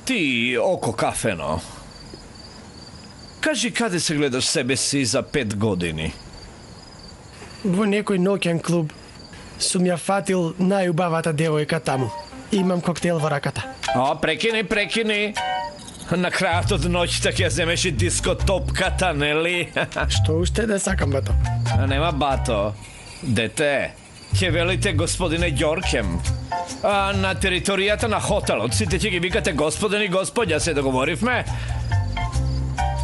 Ti, oko kafeno. Кажи, каде се гледаш себе си за 5 години? Во некој ноќен клуб сум ја фатил најубавата девојка таму. Имам коктейл во раката. О, прекини. На крајот од ноќта ќе ја земеш и диско топката, нели? Што уште да сакам, бато? Нема бато. Дете, ќе велите господине Ѓоркем. На територијата на хотелот сите ќе ги викате господин и господја, се договоривме?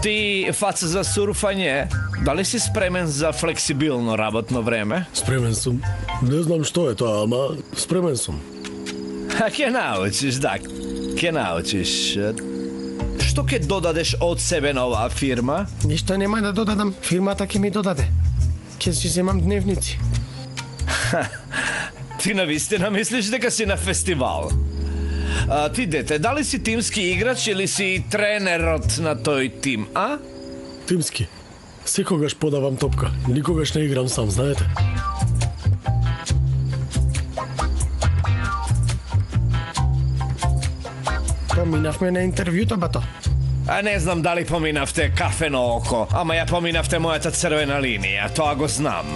Ти, фаца за сурфање, дали си спремен за флексибилно работно време? Спремен сум. Не знам што е тоа, ама спремен сум. Ќе научиш, да. Ќе научиш. Што ќе додадеш од себе на оваа фирма? Ништо нема да додадам, фирмата ќе ми додаде. Ќе си земам дневници. Ти навистина мислиш дека си на фестивал? Ти, дете, дали си тимски играч или си тренерот на тој тим, а? Тимски. Секогаш подавам топка. Никогаш не играм сам, знаете. Поминавме на интервјуто, бато. Не знам дали поминавте кафено око, ама ја поминавте мојата црвена линија, тоа го знам.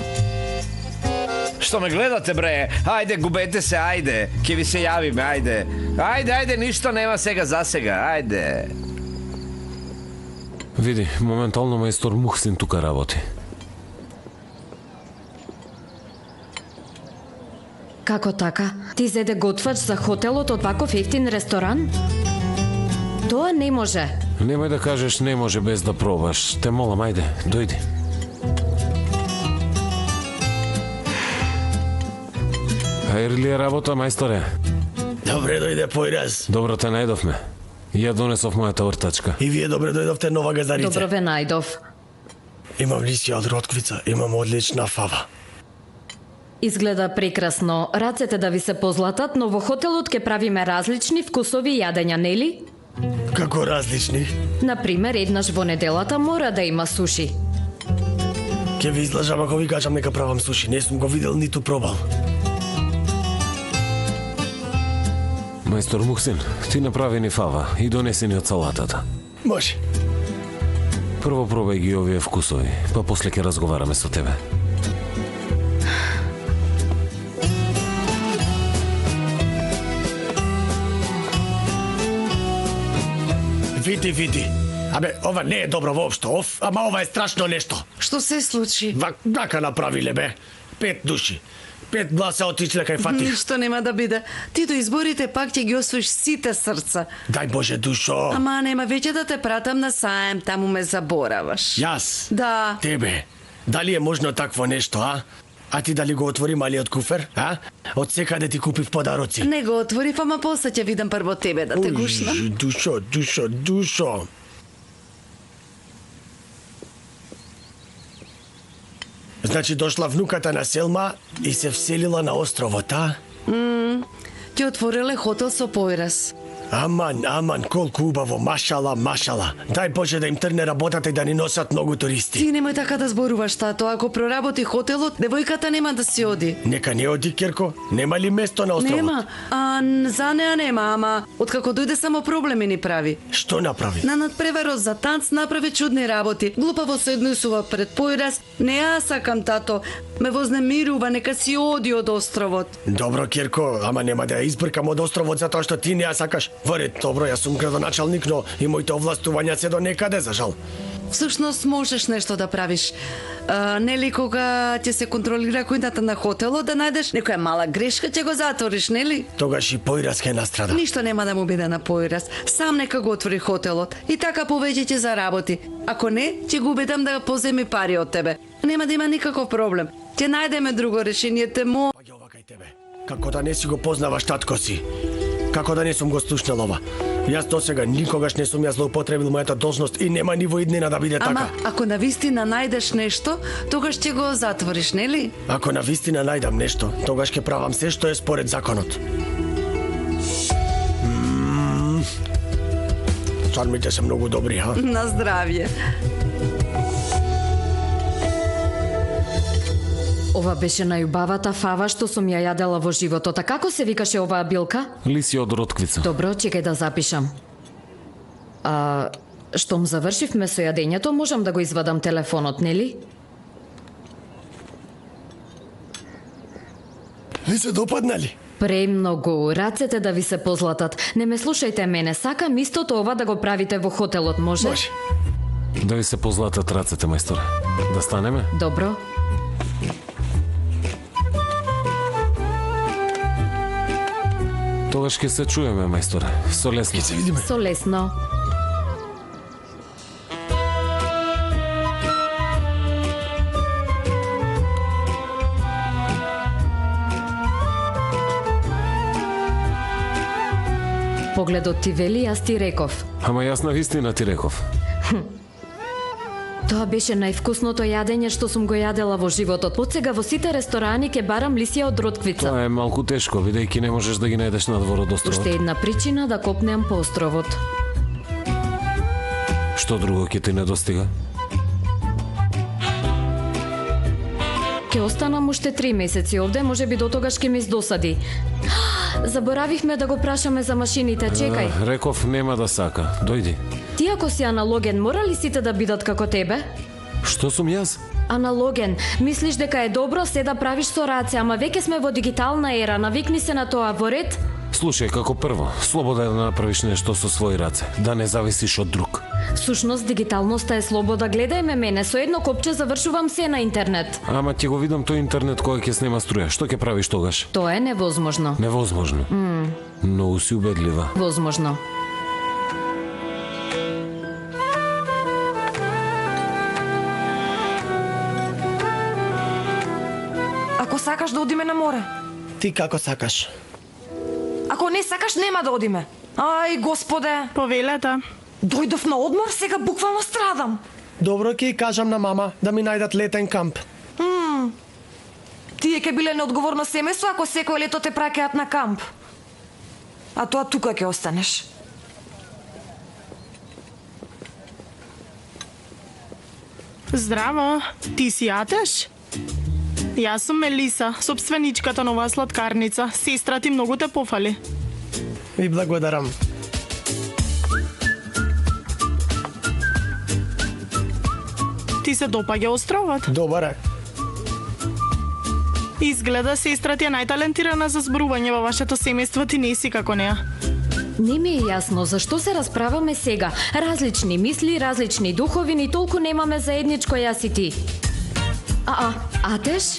Што ме гледате, бре? Ајде, губете се, ајде. Ке ви се јавиме, ајде. Ајде, ништо нема сега за сега, ајде. Види, моментално мајстор Мухсин тука работи. Како така? Ти зеде готвач за хотелот од ваков ефтин ресторан? Тоа не може. Немој да кажеш не може без да пробаш. Те молам, ајде, дојди. Ајр ли е работа, мајсторе? Добре дојде појраз. Добро те најдовме. Ја донесов мојата вртачка. И вие добре дојдовте, нова газарица. Добро ве најдов. Имам лисија од ротквица, имам одлична фава. Изгледа прекрасно. Рацете да ви се позлатат, но во хотелот ќе правиме различни вкусови јадења, нели? Како различни? Например, еднаш во неделата мора да има суши. Ќе ви излажам ако ви кажам нека правам суши. Не сум го видел ниту пробал. Мајстор Мухсин, ти направи ни фава и донеси ни од салатата. Може. Прво пробај ги овие вкусови, па после ќе разговараме со тебе. Види. Абе, ова не е добро воопшто, ама ова е страшно нешто. Што се случи? Вака направиле, бе. 5 души. 5 гласа отишле кај Фатих. Ништо нема да биде. Ти до изборите пак ќе ги освоиш сите срца. Дај Боже, душо. Ама нема веќе да те пратам на саем, таму ме забораваш. Јас? Да. Тебе. Дали е можно такво нешто, а? А ти дали го отвори малиот куфер, а? Од секаде ти купив подароци. Не го отворив, ама после ќе видам прво тебе да те гушнам. Душо. Значи дошла внуката на Селма и се вселила на островот, а? Ќе отвориле хотел со појраз. Аман, колку убаво, машала. Дај Боже да им трне работата и да ни носат многу туристи. Ти немој така да зборуваш, тато. Ако проработи хотелот, девојката нема да си оди. Нека не оди, Керко. Нема ли место на островот? Нема. За неа нема, ама откако дојде само проблеми ни прави. Што направи? На надпреварот за танц направи чудни работи. Глупаво се однесува пред појраз. Не ја сакам, тато. Ме вознемирува, нека си оди од островот. Добро, Керко, ама нема да ја избркам од островот затоа што ти не ја сакаш. Варет, добро, јас сум градоначалник, но и моите овластувања се до некаде, за жал. Всушност можеш нешто да правиш. Нели кога ќе се контролира кујната на хотелот, да најдеш некоја мала грешка, ќе го затвориш, нели? Тогаш и појраз ќе настрада. Ништо нема да му биде на појраз. Сам нека го отвори хотелот. И така повеќе ќе заработи. Ако не, ќе го убедам да поземи пари од тебе. Нема да има никаков проблем. Ќе најдеме друго решение, те мо... Паѓа ова кај тебе. Како да не си го познаваш татко си. Како да не сум го слушнал ова. Јас до сега никогаш не сум ја злоупотребил мојата должност и нема ни во иднина да биде така. Ама, ако навистина најдеш нешто, тогаш ќе го затвориш, нели? Ако навистина најдам нешто, тогаш ќе правам се што е според законот. шармите се многу добри, ха? На здравје. Ова беше најубавата фава што сум ја јадела во животот. А како се викаше оваа билка? Лисија од Ротквица. Добро, чекај да запишам. Штом завршивме со јадењето, можам да го извадам телефонот, нели? Ви се допаднали? Премногу, рацете да ви се позлатат. Не ме слушајте мене, сакам истото ова да го правите во хотелот, може? Може. Да ви се позлатат рацете, мајсторе. Да станеме? Добро. Тогаш ќе се чуеме, мајсторе. Со лесно. Се видиме. Со лесно. Погледот ти вели, јас ти реков. Ама јас на вистина ти реков. Тоа беше највкусното јадење што сум го јадела во животот. Од сега во сите ресторани ќе барам лисија од Ротквица. Тоа е малку тешко, видејќи не можеш да ги најдеш надвор од островот. Уште една причина да копнеам по островот. Што друго ќе ти недостига? Ќе останам уште 3 месеци овде, можеби до тогаш ќе ми издосади. Заборавивме да го прашаме за машините, чекај. Реков нема да сака. Дојди. Ти ако си аналоген, мора ли сите да бидат како тебе? Што сум јас? Аналоген. Мислиш дека е добро се да правиш со раце, ама веќе сме во дигитална ера, навикни се на тоа, во ред? Слушај, како прво, слобода е да направиш нешто со своји раце, да не зависиш од друг. Сушност, дигиталноста е слобода. Гледај ме мене, со едно копче завршувам се на интернет. Ама ќе го видам тој интернет кога ќе снема струја. Што ќе правиш тогаш? Тоа е невозможно. Невозможно. Многу си убедлива. Возможно. Ако сакаш да одиме на море. Ти како сакаш. Ако не сакаш, нема да одиме. Ај, господе. Повелете. Дојдов на одмор, сега буквално страдам. Добро, ќе и кажам на мама да ми најдат летен камп. Тие ќе биле неодговорно семејство ако секој лето те праќаат на камп. А тоа тука ќе останеш. Здраво, ти си Атеш? Јас сум Мелиса, собственичката на оваа сладкарница. Сестра ти многу те пофали. Ви благодарам. Ти се допаѓа островот? Добар е. Изгледа сестра ти е најталентирана за зборување во вашето семејство, ти не си како неа. Не ми е јасно зашто се расправаме сега. Различни мисли, различни духови, ни толку немаме заедничко јас и ти. Атеш?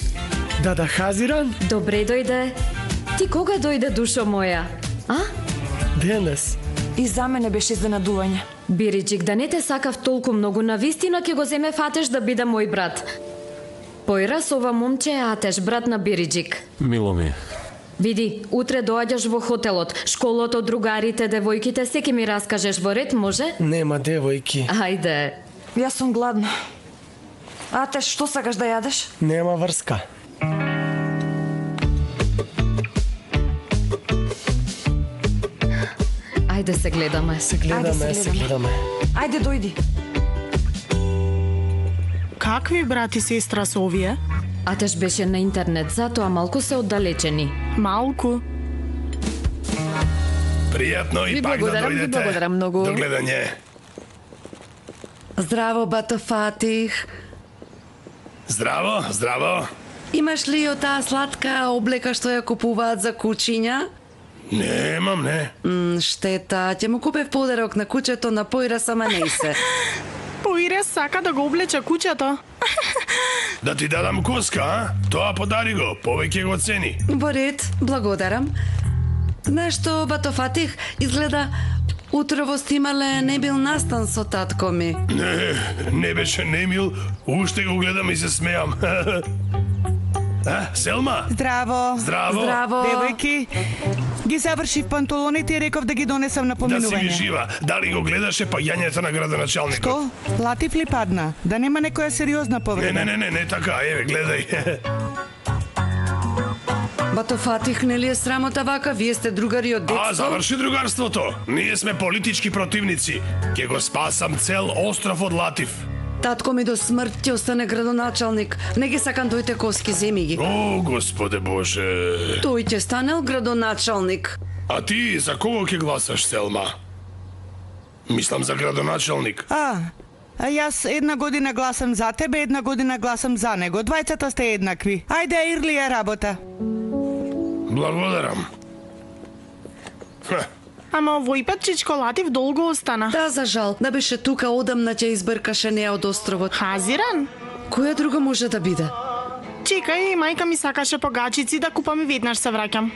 Да, Хазиран? Добре дојде. Ти кога дојде, душо моја? Денес. И за мене беше изненадување. Бириджик, да не те сакав толку многу, навистина ќе го земе Атеш да биде мој брат. Појрас ова момче е Атеш, брат на Бириджик. Мило ми е. Види, утре доаѓаш во хотелот, школото, другарите, девојките, секи ми раскажеш во ред, може? Нема девојки. Ајде. Јас сум гладна. Атеш, што сакаш да јадеш? Нема врска. Ајде се гледаме. Се гледаме, се гледаме. Ајде, дојди. Какви брат и сестра се овие? Атеш беше на интернет, затоа малку се оддалечени. Малку. Пријатно и Ви пак да благодарам, ви дојдете. благодарам многу. До гледање. Здраво, бато Фатих. Здраво, здраво. Имаш ли од таа сладка облека што ја купуваат за кучиња? Немам, не. Штета, ќе му купев подарок на кучето на Појрас, ама не се. Поире сака да го облече куќето. Да ти дадам коска, а? Тоа подари го, повеќе го цени. Во ред, благодарам. Знаеш што, бато Фатих, изгледа утрово стимале не бил настан со татко ми. Не беше немил, уште го гледам и се смеам. Селма? Здраво. Здраво. Здраво. Девојки, ги завршив панталоните и реков да ги донесам на Да си ми поминување. жива. Дали го гледаше паѓањето на градоначалникот? Што? Латив ли падна? Да нема некоја сериозна повреда? Не, така, еве, гледај. Бато Фатих, нели е срамота вака? Вие сте другари од детство? Заврши другарството. Ние сме политички противници. Ке го спасам цел остров од Латив. Татко ми до смрт ќе остане градоначалник. Не ги сакам тој Коски, земи ги. О, Господе Боже. Тој ќе станел градоначалник. А ти за кого ќе гласаш, Селма? Мислам за градоначалник. А јас една година гласам за тебе, една година гласам за него. Двајцата сте еднакви. Ајде, Ирлија работа. Благодарам. Ама овој пат Чичко Латив долго остана. Да, за жал. Да беше тука, одамна ќе избркаше неа од островот. Хазиран? Која друга може да биде? Чекај, мајка ми сакаше погачици да купам и веднаш се враќам.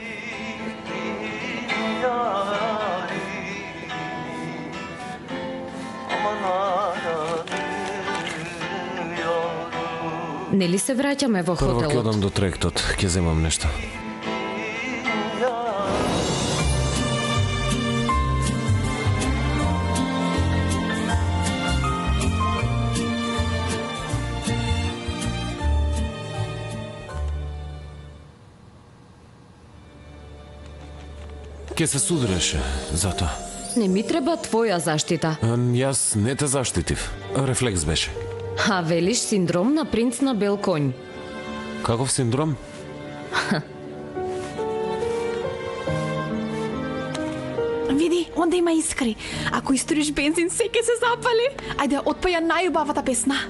Нели се враќаме во Прво ќе хотелот? одам до тректот, ќе земам нешто. Ке се судреше, затоа. Не ми треба твоја заштита. Јас не те заштитив. Рефлекс беше. А велиш синдром на принц на бел конј. Каков синдром? Види, онде има искри. Ако историш бензин, се ќе се запали. Ајде, отпеја најубавата песна.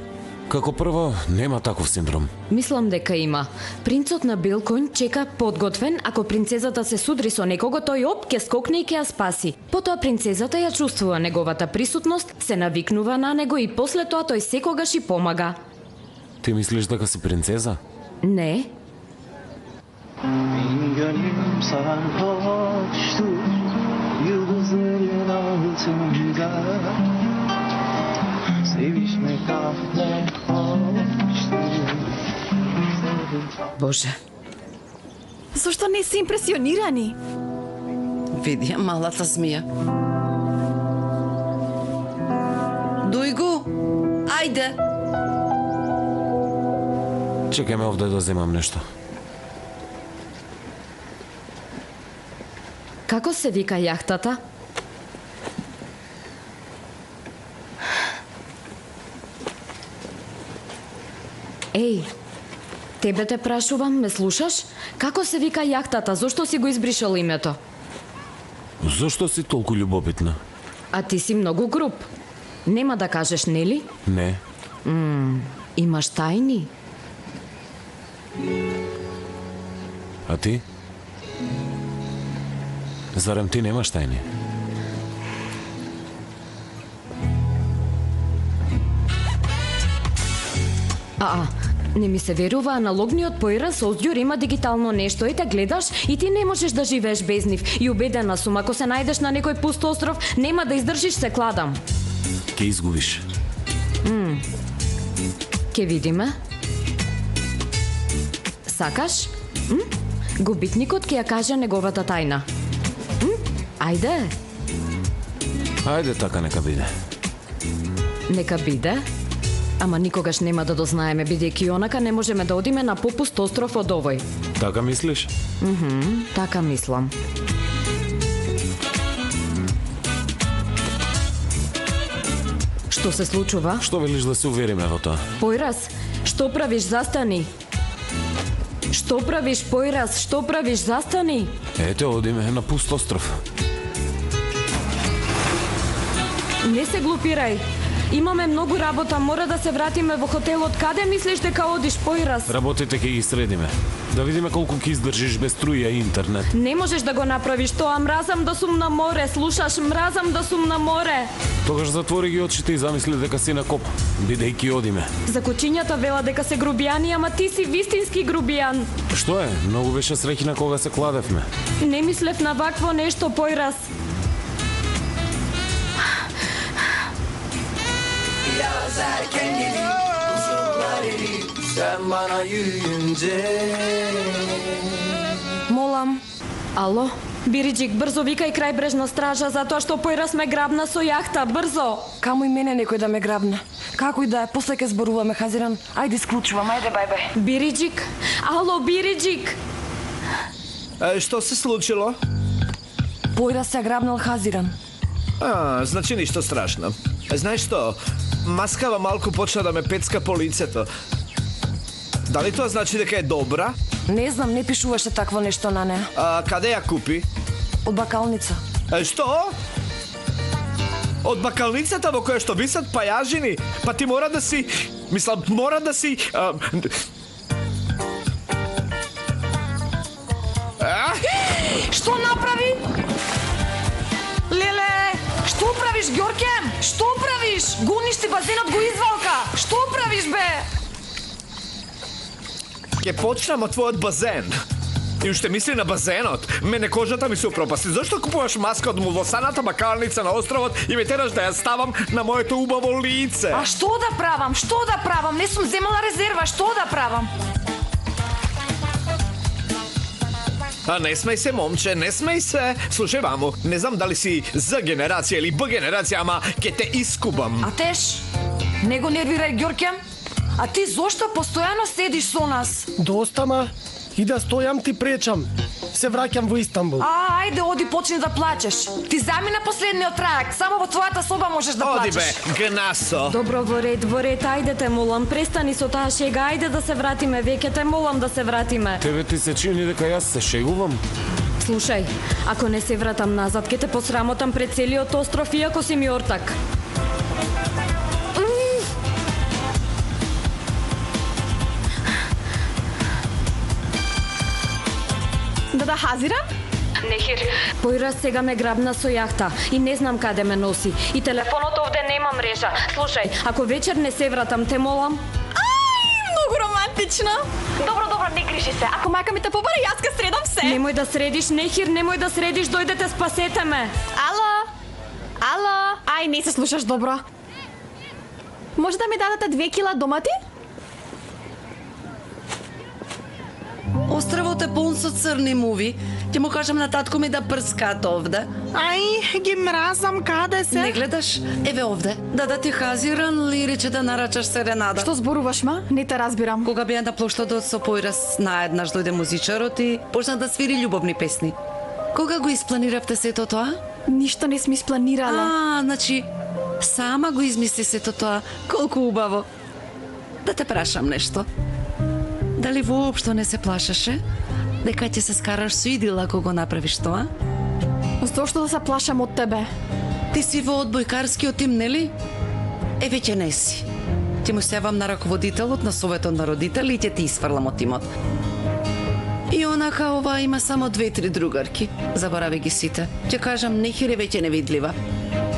Како прво, нема таков синдром. Мислам дека има. Принцот на бел конј чека подготвен, ако принцезата се судри со некого, тој оп ќе скокне и ќе ја спаси. Потоа принцезата ја чувствува неговата присутност, се навикнува на него и после тоа тој секогаш и помага. Ти мислиш дека си принцеза? Не. Gönlüm sarhoştur yıldızların altında sevişmek ahmet hoştur. Боже. Зошто не се импресионирани? Види ја малата змија. Дујго, ајде. Чекај ме овде да земам нешто. Како се вика јахтата? Еј, тебе те прашувам, ме слушаш? Како се вика јахтата? Зошто си го избришал името? Зошто си толку љубопитна? А ти си многу груб. Нема да кажеш, нели? Не. Имаш тајни? А ти? Зарем ти немаш тајни? Не ми се верува, аналогниот поирас Озѓур има дигитално нешто и те гледаш и ти не можеш да живееш без нив. И убедена сум, ако се најдеш на некој пуст остров, нема да издржиш, се кладам. Ке изгубиш. Ке видиме. Сакаш? Губитникот ќе ја каже неговата тајна. Ајде. Ајде така, нека биде. Нека биде. Ама никогаш нема да дознаеме, бидејќи онака не можеме да одиме на попуст остров од овој. Така мислиш? Така мислам. Што се случува? Што велиш да се увериме во тоа? Појрас, што правиш, застани. Што правиш, Појрас, што правиш, застани. Ете, одиме на пуст остров. Не се глупирај. Имаме многу работа, мора да се вратиме во хотелот. Каде мислиш дека одиш, Појрас? Работите ќе ги средиме. Да видиме колку ќе издржиш без струја и интернет. Не можеш да го направиш тоа. Мразам да сум на море, слушаш? Мразам да сум на море. Тогаш затвори ги очите и замисли дека си на коп, бидејќи одиме. За кучињата вела дека се грубијани, ама ти си вистински грубијан. Што е? Многу беше среќна кога се кладевме. Не мислев на вакво нешто, Појрас. Yaz erken gelir, uzunlar erir, sen bana yürüyünce. Молам. Ало? Бириджик, брзо викај крај брежна стража, затоа што Појрас ме грабна со јахта, брзо! Камо и мене некој да ме грабне. Како и да е, после ке зборуваме, Хазиран. Ајде, исклучувам, ајде, бај. Бириджик? Ало, Бириджик! Što se случило? Појра се грабнал Хазиран. Значи ништо страшно. Знаеш што? Маскава малку почна да ме пецка по лицето. Дали тоа значи дека е добра? Не знам, не пишуваше такво нешто на неа. Каде ја купи? Од бакалница. Што? Од бакалницата во која што висат пајажини? Па ти мора да си... Мислам, мора да си... Што направи? Леле, што правиш, Ѓорке? Што правиш? Гониш ти базенот го извалка. Што правиш, бе? Ке почнам од твојот базен. И уште мисли на базенот. Мене кожата ми се упропасти. Зошто купуваш маска од мувосаната бакалница на островот и ме тераш да ја ставам на моето убаво лице? А што да правам? Што да правам? Не сум земала резерва. Што да правам? Не смеј се, момче, не смеј се. Слушај, мамо, не знам дали си З генерација или Б генерација, ама ке те искубам. А теш, не го нервирај, Ѓорке. А ти зошто постојано седиш со нас? Доста, ма. И да стојам ти пречам. Се враќам во Истанбул. Ајде, оди почни да плачеш. Ти замина последниот трајак. Само во твојата соба можеш да плачеш. плачеш. Оди бе, гнасо. Добро, во ред, ајде те молам, престани со таа шега, ајде да се вратиме, веќе те молам да се вратиме. Тебе ти се чини дека јас се шегувам? Слушај, ако не се вратам назад, ке те посрамотам пред целиот остров, иако си ми ортак. Да Хазиран? Нехир, Појра сега ме грабна со јахта и не знам каде ме носи. И телефонот овде нема мрежа. Слушај, ако вечер не се вратам, те молам. Многу романтично. Добро, не грижи се. Ако мајка ми те побара, јас ке средам се. Немој да средиш, Нехир, немој да средиш, дојдете, спасете ме. Ало. Ај, не се слушаш добро. Може да ми дадете 2 кила домати? Островот е полн со црни муви. Ќе му кажам на татко ми да прскаат овде. Ај, ги мразам, каде се? Не гледаш? Еве овде. Да ти Хазиран или рече да нарачаш серенада. Што зборуваш, ма? Не те разбирам. Кога беа на плоштадот со Појрас, наеднаш дојде музичарот и почна да свири љубовни песни. Кога го испланиравте сето тоа? Ништо не сме испланирале. Значи, сама го измисли сето тоа. Колку убаво. Да те прашам нешто. Дали воопшто не се плашеше дека ќе се скараш со Идил ако го направиш тоа? Зошто да се плашам од тебе? Ти си во одбојкарскиот тим, нели? Веќе не си. Ќе му се јавам на раководителот на Советот на родители и ќе ти испрлам од тимот. И онака ова има само 2-3 другарки. Заборави ги сите. Ќе кажам, Нехир е веќе невидлива.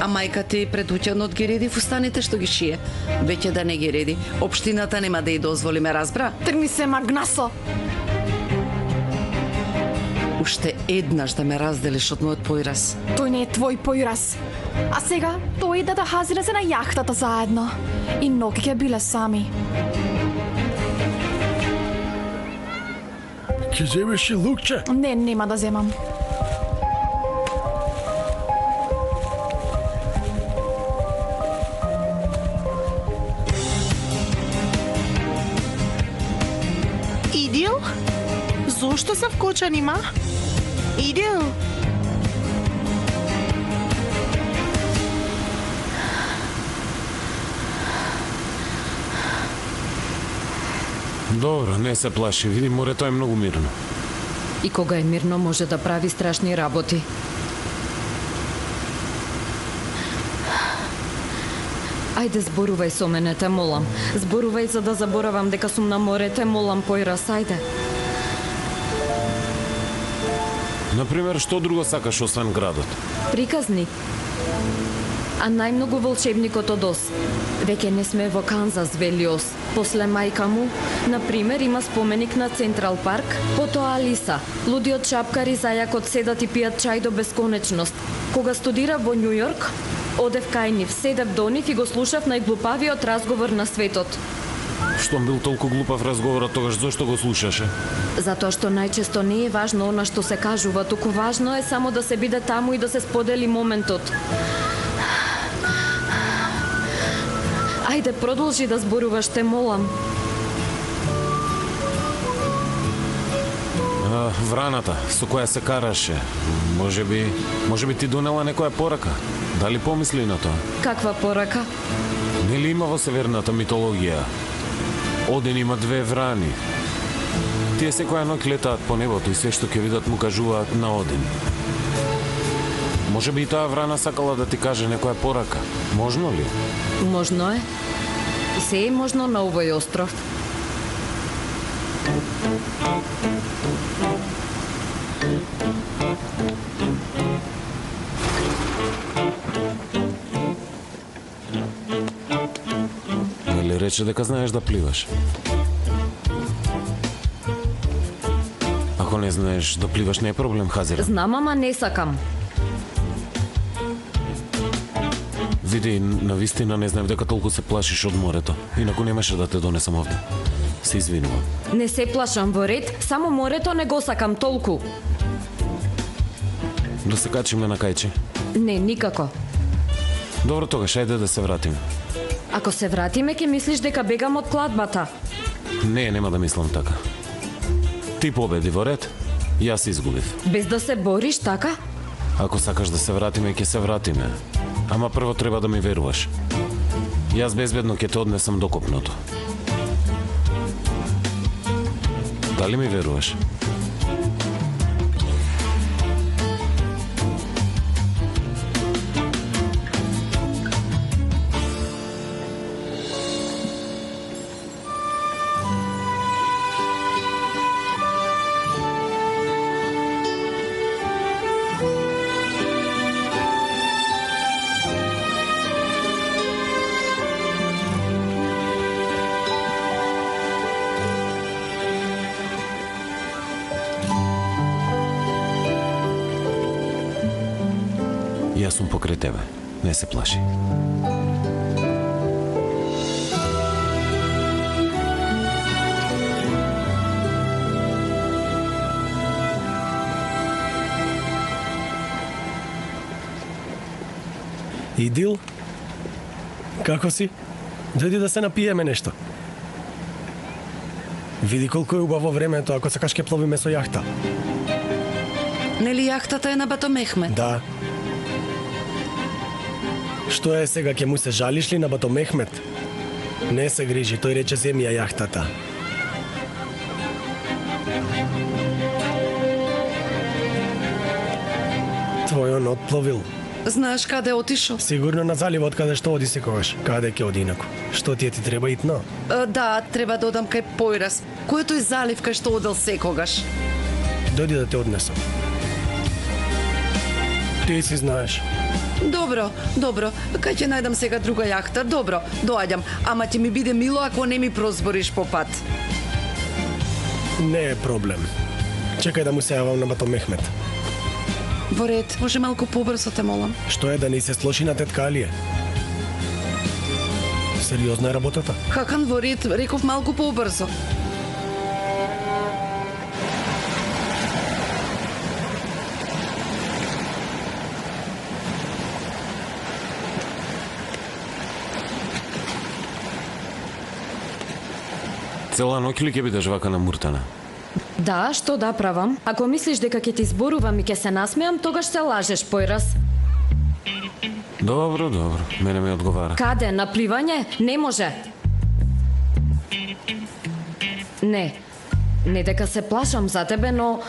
А мајка ти предуќанот ги реди фустаните што ги шие. Веќе да не ги реди. Општината нема да ја дозволи, ме разбра? Тргни се, магнасо. Уште еднаш да ме разделиш од мојот Појрас. Тој не е твој Појрас. А сега, тој и да Хазира се на јахтата заедно. И ноги ќе биле сами. Ќе земеш и лукче? Не, нема да земам. Идил? Зошто се вкочани, ма? Идил? Добро, не се плаши, види, морето е многу мирно. И кога е мирно може да прави страшни работи. Ајде, зборувај со мене, те молам. Зборувај за да заборавам дека сум на море, те молам, Појрас, ајде. Например, што друго сакаш освен градот? Приказни. А најмногу волшебникот од Оз. Веќе не сме во Канзас, вели Оз. После мајка му, например, има споменик на Централ парк, потоа Алиса. Лудиот шапкар и зајакот седат и пијат чај до бесконечност. Кога студира во Њу Јорк, одев кај нив, седев до нив и го слушав најглупавиот разговор на светот. Штом бил толку глупав разговорот, тогаш зошто го слушаше? Затоа што најчесто не е важно она што се кажува, туку важно е само да се биде таму и да се сподели моментот. Ајде, продолжи да зборуваш, те молам. Враната со која се караше. Може би ти донела некоја порака. Дали помисли на тоа? Каква порака? Нели има во северната митологија? Оден има две врани. Тие секоја ноќ летаат по небото и се што ќе видат му кажуваат на Оден. Може би и таа врана сакала да ти каже некоја порака. Можно ли? Можно е. Се е можно на овој остров. Нели рече дека знаеш да пливаш? Ако не знаеш да пливаш, не е проблем, Хазира. Знам, ама не сакам. Види, навистина не знаев дека толку се плашиш од морето. Инаку немаше да те донесам овде. Се извинувам. Не се плашам во ред, само морето не го сакам толку. Да се качиме на кајче? Не, никако. Добро, тогаш, ајде да се вратиме. Ако се вратиме, ќе мислиш дека бегам од кладбата. Не, нема да мислам така. Ти победи во ред, јас изгубив. Без да се бориш, така? Ако сакаш да се вратиме, ќе се вратиме. Ама прво треба да ми веруваш. Јас безбедно ќе те однесам до копното. Дали ми веруваш? Јас сум покрај тебе. Не се плаши. Идил? Како си? Дојди да се напиеме нешто. Види колку е убаво времето, ако сакаш ке пловиме со јахта. Нели јахтата е на Бато Мехмет? Да. Што е сега, ќе му се жалиш ли на Бато Мехмет? Не се грижи, тој рече земи ја јахтата. Твојон отпловил. Знаеш каде отишол? Сигурно на заливот каде што оди секогаш. Каде ќе оди инаку? Што ти треба итно? Да, треба да одам кај Појрас. Кој е тој залив кај што одел секогаш? Дојди да те однесам. Ти си знаеш. Добро, кај ќе најдам сега друга јахта? Добро, доаѓам, ама ќе ми биде мило ако не ми прозбориш по пат. Не е проблем. Чекај да му се јавам на Бато Мехмет. Во ред, може малку побрзо те молам. Што е да ни се слоши на тетка Алија? Сериозна е работата? Хакан, во ред, реков малку побрзо. Цела ноќ ли ќе бидеш вака намуртана? Да, што да правам? Ако мислиш дека ќе ти зборувам и ќе се насмеам, тогаш се лажеш, Појрас. Добро, мене ми одговара. Каде? На пливање? Не може. Не дека се плашам за тебе, но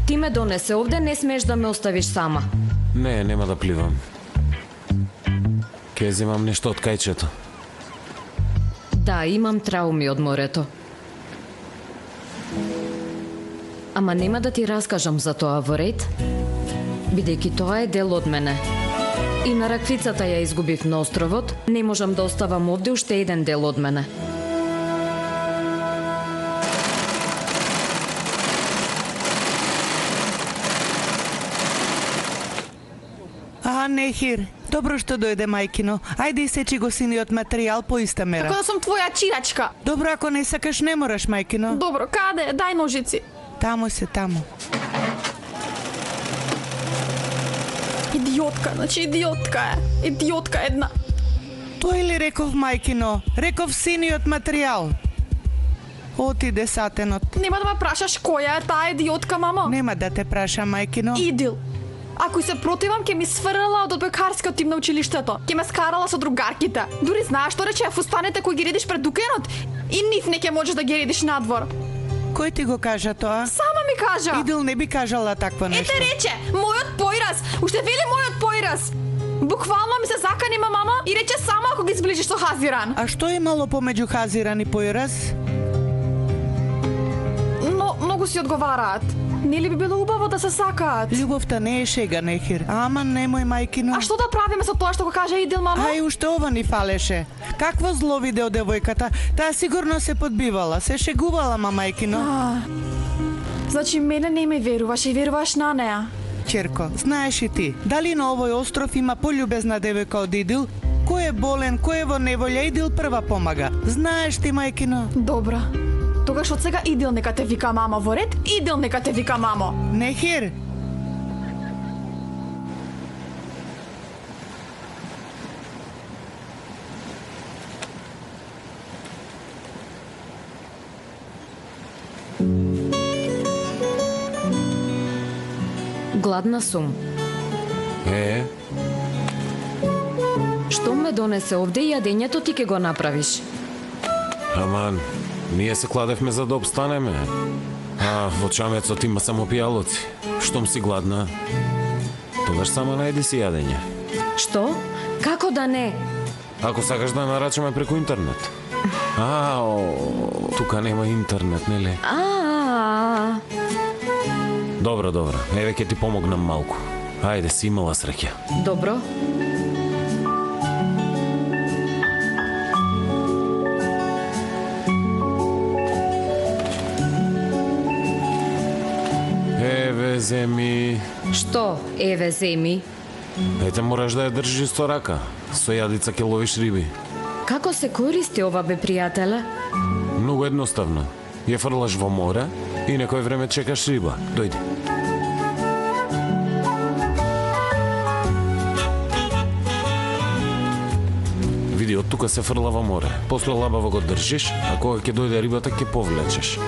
ти ме донесе овде, не смееш да ме оставиш сама. Не, нема да пливам. Ке земам нешто од кајчето. Да, имам трауми од морето. Ама нема да ти раскажам за тоа, во ред, бидејќи тоа е дел од мене. И на раквицата ја изгубив на островот, не можам да оставам овде уште еден дел од мене. Нехир, добро што дојде мајкино. Ајде и сечи го синиот материјал по иста мера. Како да сум твоја чирачка. Добро, ако не сакаш, не мораш, мајкино. Добро, каде? Дај ножици. Таму се, таму. Идиотка, значи идиотка е. Идиотка една. Тој ли реков, мајкино? Реков синиот материјал. Отиде сатенот. Нема да ме прашаш која е таа идиотка, мамо? Нема да те праша, мајкино. Идил. Ако се противам, ќе ми сврла од пекарскиот тим на училиштето. Ќе ме скарала со другарките. Дури знаеш што рече фустаните кои ги редиш пред дукенот и нив не ќе можеш да ги редиш надвор. Кој ти го кажа тоа? Сама ми кажа. Идил не би кажала такво нешто. Ете рече, мојот појраз, уште вели мојот појраз. Буквално ми се заканима мама и рече само ако ги сближиш со Хазиран. А што имало помеѓу Хазиран и појраз? Но многу си одговараат. Нели би било убаво да се сакаат? Љубовта не е шега, Нехир. Ама немој, мајкино. А што да правиме со тоа што го кажа Идил, мама? Ај, уште ова ни фалеше. Какво зло видео девојката? Таа сигурно се подбивала, се шегувала, мајкино. Значи мене не ме веруваш и веруваш на неа. Черко, знаеш и ти, дали на овој остров има пољубезна девојка од Идил? Кој е болен, кој е во неволја, Идил прва помага. Знаеш ти, мајкино? Добра. Тогаш од сега Идил нека те вика мамо во ред, Идил нека те вика мамо. Нехир. Гладна сум. Што ме донесе овде и јадењето ти ке го направиш? Аман, ние се кладевме за да обстанеме. А во чамецот има само пијалоци. Штом си гладна, тогаш само најди си јадење. Што? Како да не? Ако сакаш да нарачаме преку интернет. Тука нема интернет, нели? Добро, еве ќе ти помогнам малку. Ајде, си имала среќа. Добро. Еве, земи. Што, еве, земи? Ете, мораш да ја држиш со рака. Со јадица ќе ловиш риби. Како се користи ова, бе, пријателе? Многу едноставно. Ја фрлаш во море и некој време чекаш риба. Дојди. Види, од тука се фрла во море. После лабаво го држиш, а кога ќе дојде рибата, ќе повлечеш.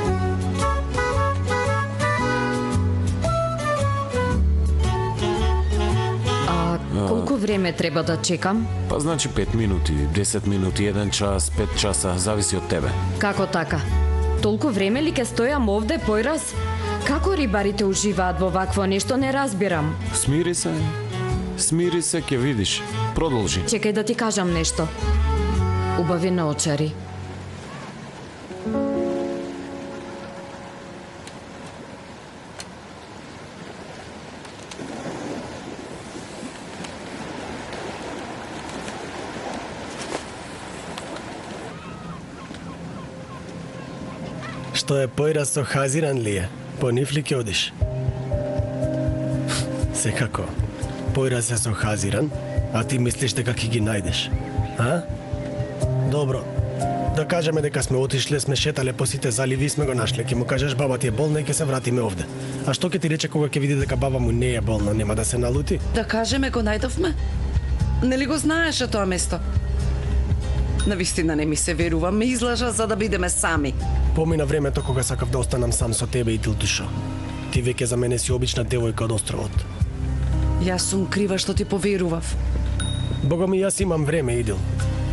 Колку време треба да чекам? Па значи 5 минути, 10 минути, 1 час, 5 часа, зависи од тебе. Како така? Толку време ли ке стојам овде, појраз? Како рибарите уживаат во вакво нешто, не разбирам. Смири се, ќе видиш. Продолжи. Чекај да ти кажам нешто. Убави наочари. Што е појраз со Хазиран ли е? По нив ли ќе одиш? Секако. Појраз е со Хазиран, а ти мислиш дека ќе ги најдеш. А? Добро. Да кажеме дека сме отишле, сме шетале по сите заливи и сме го нашле. Ќе му кажеш баба ти е болна и ќе се вратиме овде. А што ќе ти рече кога ќе види дека баба му не е болна, нема да се налути? Да кажеме го најдовме? Нели го знаеше тоа место? Навистина не ми се верува, ме излажа за да бидеме сами. Помина времето кога сакав да останам сам со тебе, Идил Душо. Ти веќе за мене си обична девојка од островот. Јас сум крива што ти поверував. Богоми, јас имам време, Идил.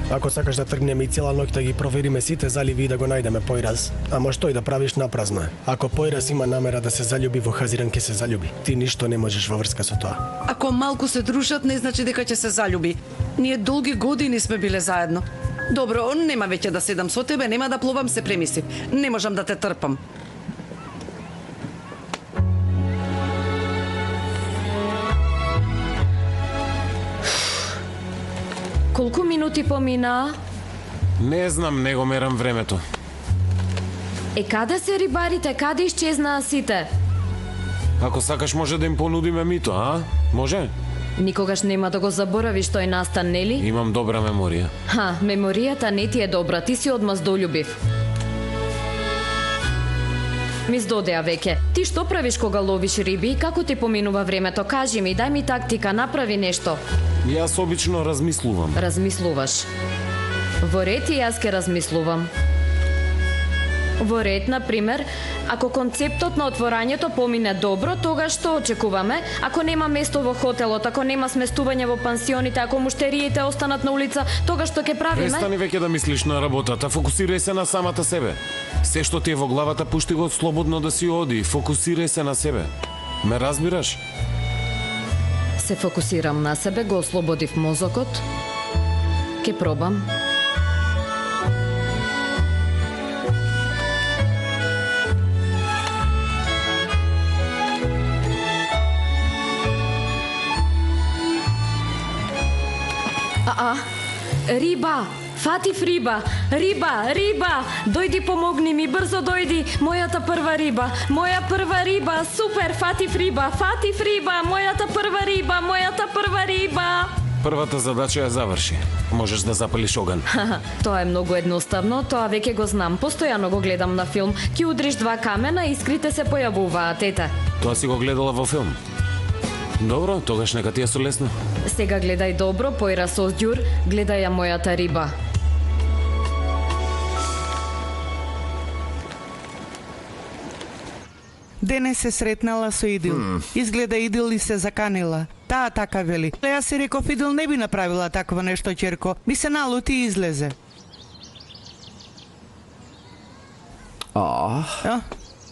Ако сакаш да тргнеме и цела ноќ да ги провериме сите заливи и да го најдеме појраз, ама што и да правиш напразно е. Ако појраз има намера да се заљуби во Хазиран, ќе се заљуби. Ти ништо не можеш во врска со тоа. Ако малку се дружат, не значи дека ќе се заљуби. Ние долги години сме биле заедно. Добро, нема веќе да седам со тебе, нема да плувам, се премислив. Не можам да те трпам. Колку минути помина? Не знам, не го мерам времето. Каде се рибарите? Каде исчезнаа сите? Ако сакаш може да им понудиме мито, а? Може? Никогаш нема да го заборавиш тој настан, нели? Имам добра меморија. Меморијата не ти е добра, ти си одмаздолюбив. Ми здодеа веќе. Ти што правиш кога ловиш риби? Како ти поминува времето? Кажи ми, дај ми тактика, направи нешто. Јас обично размислувам. Размислуваш. Во ред и јас ке размислувам. Во ред, на пример, ако концептот на отворањето помине добро, тогаш што очекуваме? Ако нема место во хотелот, ако нема сместување во пансионите, ако муштериите останат на улица, тогаш што ќе правиме? Престани веќе да мислиш на работата, фокусирај се на самата себе. Се што ти е во главата, пушти го слободно да си оди, фокусирај се на себе. Ме разбираш? Се фокусирам на себе, го ослободив мозокот. Ке пробам. Риба! Фатив риба! Риба! Дојди, помогни ми, брзо дојди! Мојата прва риба! Моја прва риба! Супер! Фатив риба! Мојата прва риба! Првата задача ја заврши. Можеш да запалиш оган. Тоа е многу едноставно, тоа веќе го знам. Постојано го гледам на филм. Ки удриш два камена и искрите се појавуваат, ете. Тоа си го гледала во филм. Добро, тогаш нека ти е солесно. Сега гледај добро, појра создјур, гледај ја мојата риба. Денес се сретнала со Идил. Изгледа Идил и се заканила. Таа така вели. Јас си реков, Идил не би направила такво нешто, ќерко. Ми се налути и излезе.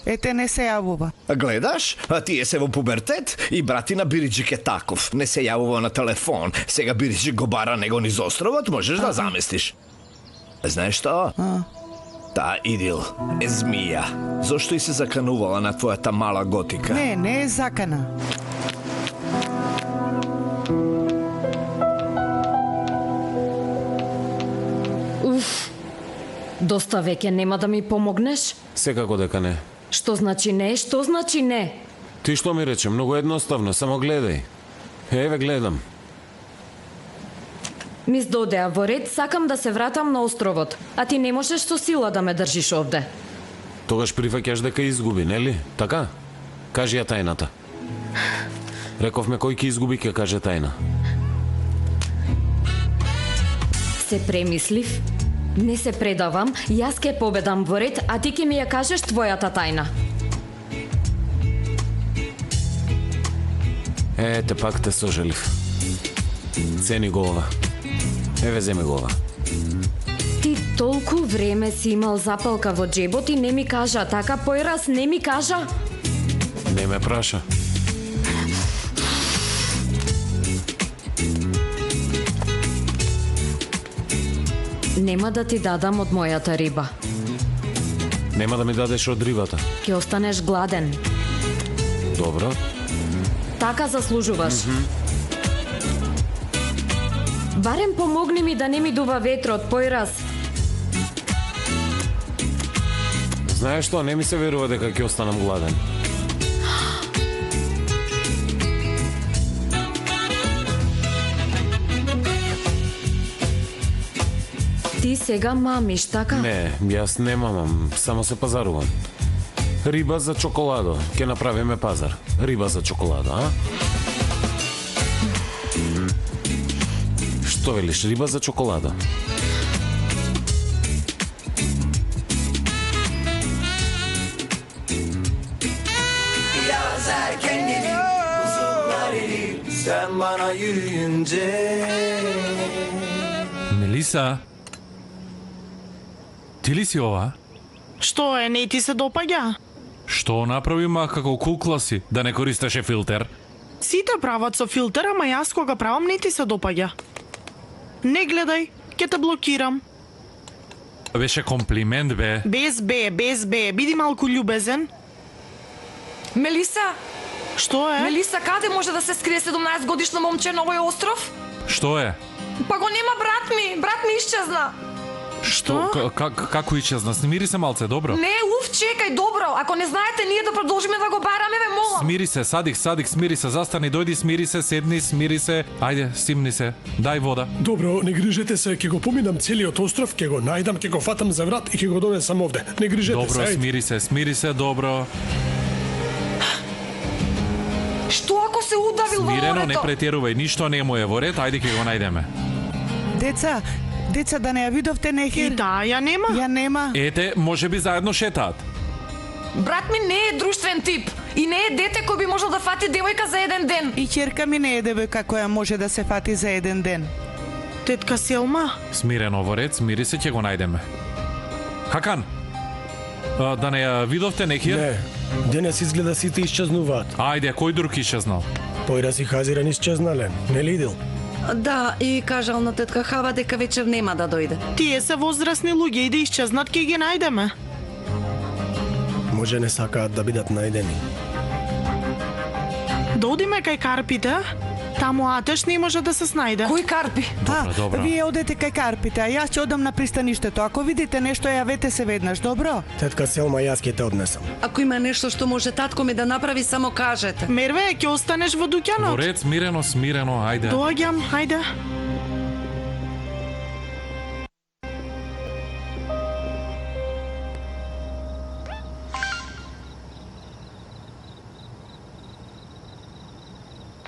Ете, не се јавува. Гледаш? А тие се во пубертет и братина Бириджик е таков. Не се јавува на телефон. Сега Бириджик го бара него низ островот, можеш да замислиш. Знаеш што? Таа Идил е змија. Зошто и се заканувала на твојата мала готика? Не е закана. Доста веќе нема да ми помогнеш? Секако дека не. Што значи не? Што значи не? Ти што ми рече, многу едноставно, само гледај. Еве гледам. Мис додеа во ред, сакам да се вратам на островот, а ти не можеш со сила да ме држиш овде. Тогаш прифаќаш дека изгуби, нели? Така? Кажи ја тајната. Рековме кој ќе изгуби, ќе каже тајна. Се премислив, не се предавам, јас ќе победам во ред, а ти ќе ми ја кажеш твојата тајна. Ете, пак те сожалив. Цени го ова. Еве, земи го ова. Ти толку време си имал запалка во джебот и не ми кажа, така појраз не ми кажа? Не ме праша. Нема да ти дадам од мојата риба. Нема да ми дадеш од рибата. Ќе останеш гладен. Добро. Така заслужуваш. Барем помогни ми да не ми дува ветрот, појраз. Знаеш што, не ми се верува дека ќе останам гладен. Ти сега мамиш, така? Не, јас не мамам, само се пазарувам. Риба за чоколадо, ќе направиме пазар. Риба за чоколадо, а? Што велиш, риба за чоколадо? Yaz erken gelir, buzullar erir, sen bana yürüyünce. Мелиса, ти ли си ова? Што е, не ти се допаѓа? Што направи ма како кукла си, да не користеше филтер? Сите прават со филтер, ама јас кога правам не ти се допаѓа. Не гледај, ќе те блокирам. Беше комплимент, бе. Без бе, биди малку љубезен. Мелиса! Што е? Мелиса, каде може да се скрие 17 годишно момче на овој остров? Што е? Па го нема брат ми исчезна. Што? Како исчезна? Смири се малце, добро? Не, чекај, добро. Ако не знаете, ние да продолжиме да го бараме, ве молам. Смири се, Садик, смири се, застани, дојди, смири се, седни, смири се. Ајде, стимни се, дај вода. Добро, не грижете се, ќе го поминам целиот остров, ќе го најдам, ќе го фатам за врат и ќе го донесам овде. Не грижете добро, се. Добро, смири се, добро. Што ако се удавил во морето? Смирено, не претерувај, ништо не му е во ред, ајде ќе го најдеме. Деца, Деца да не ја видовте Нехир? И таа ја нема. Ја нема. Ете, може би заедно шетаат. Брат ми не е друштвен тип и не е дете кој би можел да фати девојка за еден ден. И ќерка ми не е девојка која може да се фати за еден ден. Тетка Селма? Смирено во ред, смири се, ќе го најдеме. Хакан, да не ја видовте Нехир? Не, денес изгледа сите исчезнуваат. Ајде, кој друг исчезнал? Појрас и Хазиран исчезнале, не ли идел? Да, и кажал на тетка Хава дека вечер нема да дојде. Тие се возрасни луѓе и да исчезнат ќе ги најдеме. Може не сакаат да бидат најдени. Да одиме кај карпите? Таму Атеш не може да се снајде. Кој карпи? Добро. Вие одете кај карпите, а јас ќе одам на пристаништето. Ако видите нешто, јавете се веднаш, добро? Тетка Селма, јас ќе те однесам. Ако има нешто што може татко ми да направи, само кажете. Мерве, ќе останеш во Во дуќанот. ред, смирено, ајде. Доаѓам, ајде.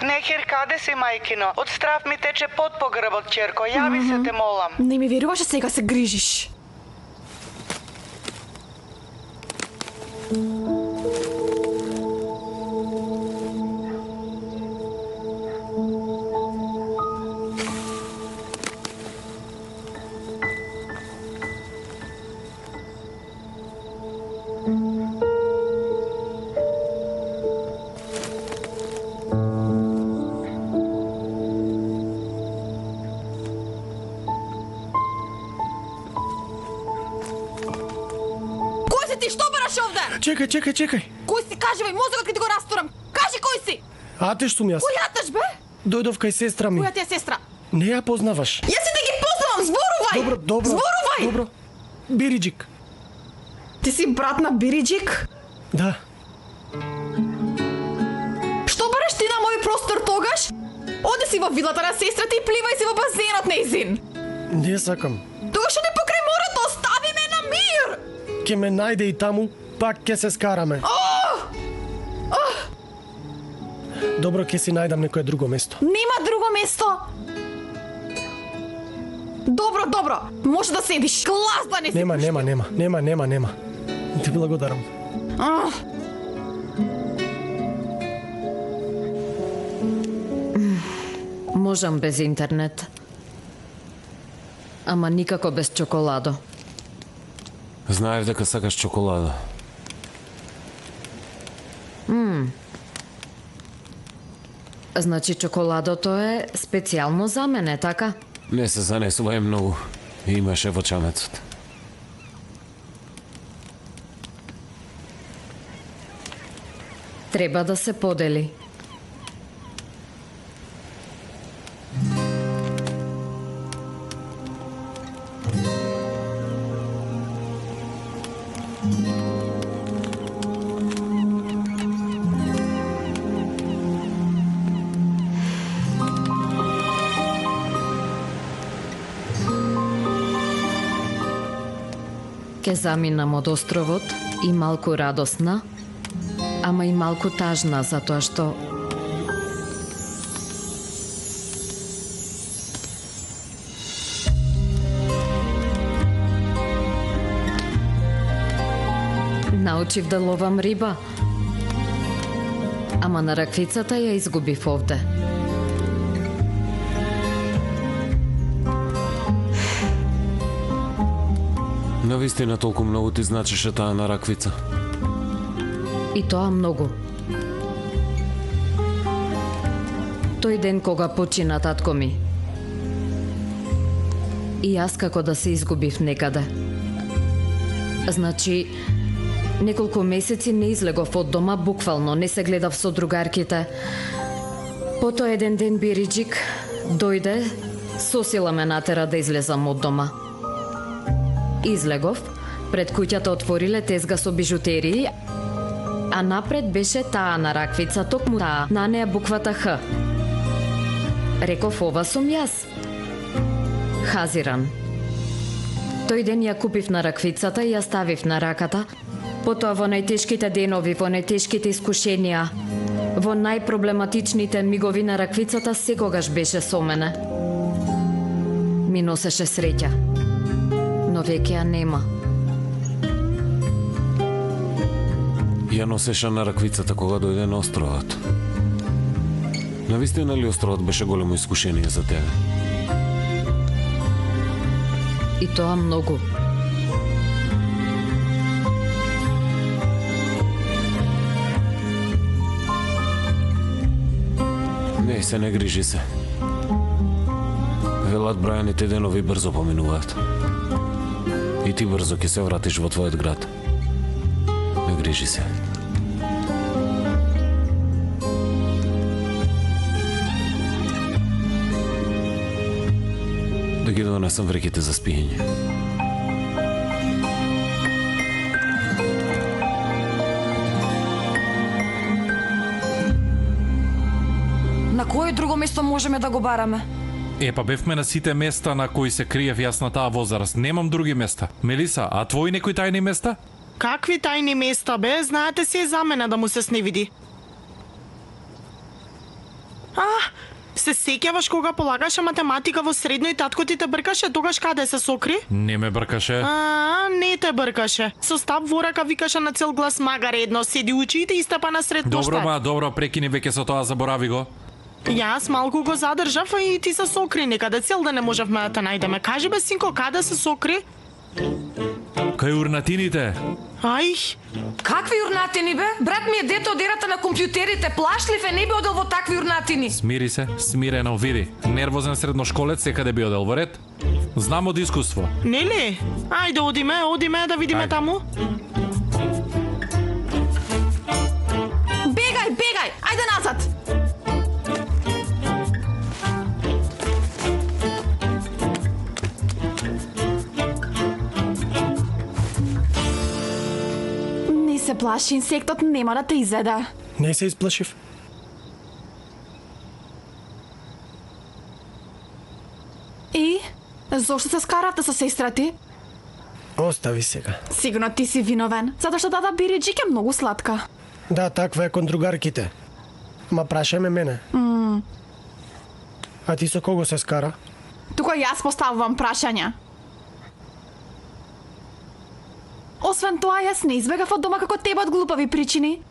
Нехир, каде си, мајкино? Од страв ми тече пот по грбот, ќерко. Јави се, те молам. Не ми веруваш, сега се грижиш. Ти што бараш овде? Чекај. Кој си, кажи бе, мозокот ќе ти го растурам. Кажи кој си? Атеш сум јас. Кој Атеш бе? Дојдов кај сестра ми. Која ти е сестра? Не ја познаваш. Јас и да ги познавам, зборувај! Добро. Зборувај! Добро. Бириджик. Ти си брат на Бириджик? Да. Што бараш ти на мој простор тогаш? Оди си во вилата на сестрата и пливај си во базенот нејзин. Не сакам. Тогаш оди покрај морето, остави ме на мир! Ке ме најде и таму, пак ке се скараме. Добро, ке си најдам некое друго место. Нема друго место. Добро. Може да седиш. Клас да не си. Нема. Ти благодарам. Можам без интернет. Ама никако без чоколадо. Знаев дека сакаш чоколада. Значи чоколадото е специјално за мене, така? Не се занесувај многу. Имаше во чамецот. Треба да се подели. Ке заминам од островот и малку радосна, ама и малку тажна, затоа што научив да ловам риба, ама на раквицата ја изгубив овде. Навистина толку многу ти значеше таа на раквица. И тоа многу. Тој ден кога почина татко ми. И јас како да се изгубив некаде. Значи, неколку месеци не излегов од дома, буквално не се гледав со другарките. Потоа еден ден Бириджик дојде, со сила ме натера да излезам од дома. Излегов, пред куќата отвориле тезга со бижутерии, а напред беше таа на раквица, токму таа, на неа буквата Х. Реков, ова сум јас. Хазиран. Тој ден ја купив на раквицата и ја ставив на раката, потоа во најтешките денови, во најтешките искушенија, во најпроблематичните мигови на раквицата секогаш беше со мене. ми носеше среќа. Но веќе ја нема. Ја носеше на раквицата кога дојде на островот. Навистина ли островот беше големо искушение за тебе? И тоа многу. Не се, не грижи се. Велат бројаните денови брзо поминуваат. И ти брзо ќе се вратиш во твојот град. Не грижи се. Да ги донесам вреките за спиење. На кое друго место можеме да го бараме? Па бевме на сите места на кои се криев јас на таа возраст. Немам други места. Мелиса, а твои некои тајни места? Какви тајни места, бе? Знаете се и за мене да му се сневиди. Се сеќаваш кога полагаше математика во средно и татко ти те бркаше, тогаш каде се сокри? Не ме бркаше. Не те бркаше. Со стап во рака викаше на цел глас магаре едно, седи учи и те истапа на сред поштар. Добро, прекини веќе со тоа, заборави го. Јас малку го задржав, а и ти се сокри некаде, цел да не можевме да те најдеме. Кажи бе, синко, каде се сокри? Кај урнатините. Ај. Какви урнатини, бе? Брат ми е дете од ерата на компјутерите. Плашлив е, не би одел во такви урнатини. Смири се, смирено, види. Нервозен средношколец секаде би одел во ред. Знам од искуство. Нели? Ајде, одиме да видиме таму. Бегај, ајде назад. Не се плаши, инсектот нема да те изеде. Не се исплашив. И? Зошто се скаравте со сестра ти? Остави сега. Сигурно ти си виновен, затоа што дада бириджик е многу сладка. Да, таква е кон другарките. Ма прашаме мене. А ти со кого се скара? Тука јас поставувам прашања. Освен тоа, јас не избегав од дома како тебе од глупави причини.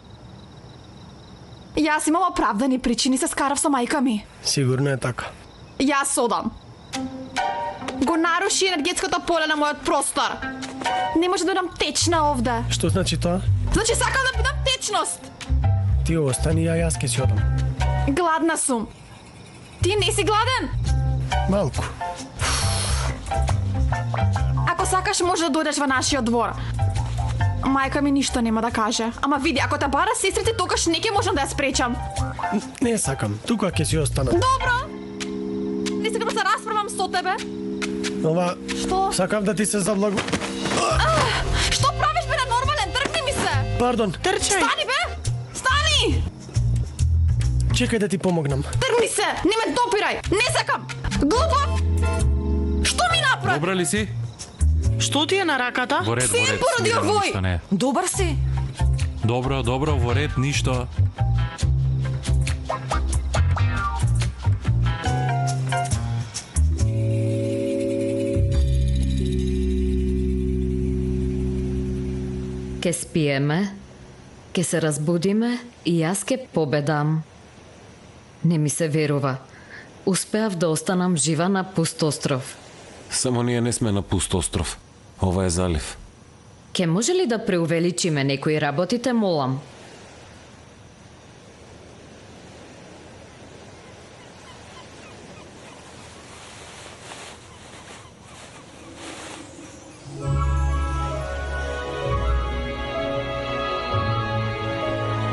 Јас имам оправдани причини, се скарав со мајка ми. Сигурно е така. Јас одам. Го наруши енергетското поле на мојот простор. Не може да бидам течна овде. Што значи тоа? Значи сакам да бидам течност. Ти остани, јас ќе си одам. Гладна сум. Ти не си гладен? Малку. Ако сакаш, може да дојдеш во нашиот двор. Мајка ми ништо нема да каже. Ама види, ако те бара сестрите, тогаш не ќе можам да ја спречам. Не сакам, тука ќе си останам. Добро. Не сакам да се расправам со тебе. Ова... Што? Сакам да ти се заблаго... Што правиш, бе, ненормален? Тргни ми се. Пардон. Трчај. Стани, бе. Стани. Чекај да ти помогнам. Тргни се. Не ме допирај. Не сакам. Глупав. Што ми направи? Добра ли си? Што ти е на раката? Во ред, Син породи овој. ништо не. Добар си. Добро, во ред, ништо. Ке спиеме, ке се разбудиме и јас ке победам. Не ми се верува. Успеав да останам жива на пуст остров. Само ние не сме на пуст остров. Ова е залив. Ке може ли да преувеличиме некои работите, молам?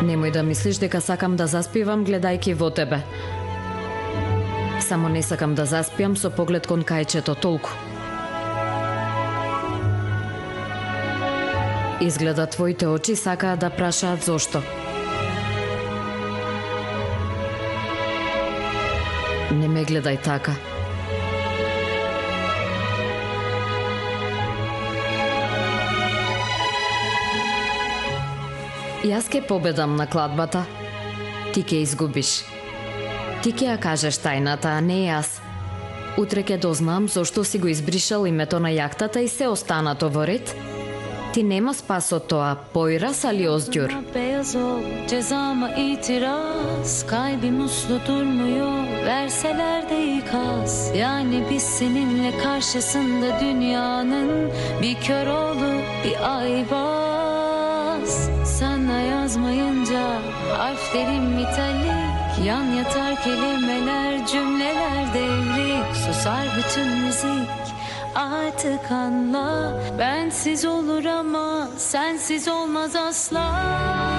Немој да мислиш дека сакам да заспивам гледајќи во тебе. Само не сакам да заспиам со поглед кон кајчето, толку. Изгледа твоите очи сакаат да прашаат зошто. Не ме гледај така. Јас ке победам на кладбата. Ти ке изгубиш. Ти ке ја кажеш тајната, а не јас. Утре ќе дознам зошто си го избришал името на јахтата и се останато во ред. Ti nema spas od toa, Poyraz ali Özgür? Beyaz ol, cezama itiraz. Kalbim uslu durmuyor, verseler de ikaz. Yani biz seninle karşısında dünyanın bir kör oğlu, bir aybaz. Sana yazmayınca harflerim metalik, yan yatar kelimeler, cümleler devrik. Susar bütün müzik. Artık anla, bensiz olur ama sensiz olmaz asla.